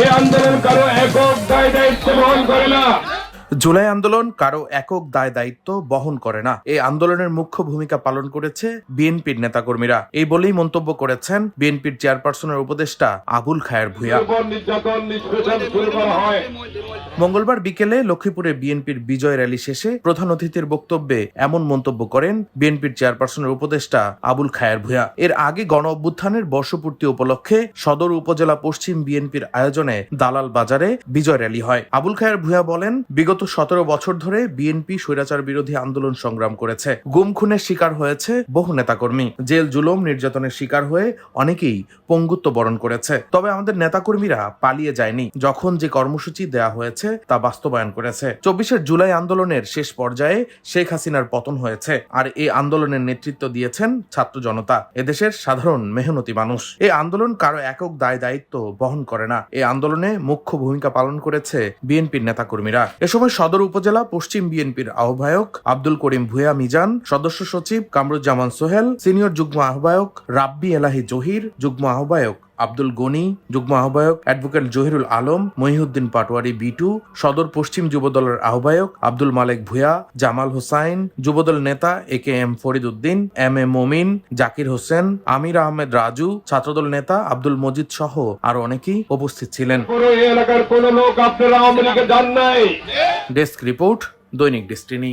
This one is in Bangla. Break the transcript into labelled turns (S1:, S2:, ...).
S1: এই আন্দোলন কারো একক দায় দায়িত্ব বহন করে না।
S2: জুলাই আন্দোলন কারো একক দায় দায়িত্ব বহন করে না। এই আন্দোলনের মুখ্য ভূমিকা পালন করেছে বিএনপির নেতাকর্মীরা। এই বলেই মন্তব্য করেছেন বিএনপির চেয়ারপারসনের উপদেষ্টা আবুল খায়ের ভূঁইয়া। মঙ্গলবার বিকেলে লক্ষ্মীপুরে বিএনপির বিজয় র্যালি শেষে প্রধান অতিথির বক্তব্যে এমন মন্তব্য করেন বিএনপির চেয়ারপারসনের উপদেষ্টা আবুল খায়ের ভূঁইয়া। এর আগে গণ অভ্যুত্থানের বর্ষপূর্তি উপলক্ষে সদর উপজেলা পশ্চিম বিএনপির আয়োজনে দালাল বাজারে বিজয় র্যালি হয়। আবুল খায়ের ভূঁইয়া বলেন, বিগত 17 বছর ধরে বিএনপি স্বৈরাচার বিরোধী আন্দোলন সংগ্রাম করেছে। গুম খুনের শিকার হয়েছে বহু নেতাকর্মী, জেল জুলুম নির্যাতনের শিকার হয়ে অনেকেই পঙ্গুত্ব বরণ করেছে। তবে আমাদের নেতাকর্মীরা পালিয়ে যায়নি, যখন যে কর্মসূচি দেয়া হয়েছে তা বাস্তবায়ন করেছে। 24 জুলাই আন্দোলনের শেষ পর্যায়ে শেখ হাসিনার পতন হয়েছে, আর এই আন্দোলনের নেতৃত্ব দিয়েছেন ছাত্র জনতা, এদেশের সাধারণ মেহনতি মানুষ। এই আন্দোলন কারো একক দায় দায়িত্ব বহন করে না। এই আন্দোলনে মুখ্য ভূমিকা পালন করেছে বিএনপির নেতাকর্মীরা। এ সময় সদর উপজেলা পশ্চিম বিএনপির আহ্বায়ক আব্দুল করিম ভূঁইয়া মিজান, সদস্য সচিব কামরুজ্জামান সোহেল, সিনিয়র যুগ্ম আহ্বায়ক রাব্বি এলাহি জহির, যুগ্ম আহ্বায়ক আব্দুল গনি, যুগ্ম আহ্বায়ক অ্যাডভোকেট জহিরুল আলম, মহিউদ্দিন পাটোয়ারি বিটু, সদর পশ্চিম যুবদলের আহ্বায়ক আব্দুল মালেক ভূঁইয়া, জামাল হোসাইন, যুবদল নেতা AKM ফরিদ উদ্দিন, MA মমিন, জাকির হোসেন, আমির আহমেদ রাজু, ছাত্রদল নেতা আব্দুল মজিদ সহ আরো অনেকেই উপস্থিত ছিলেন।
S1: এলাকার কোন লোক আপনারা আওয়ামী লীগে যান নাই।
S2: ডেস্ক রিপোর্ট, দৈনিক ডেস্টিনি।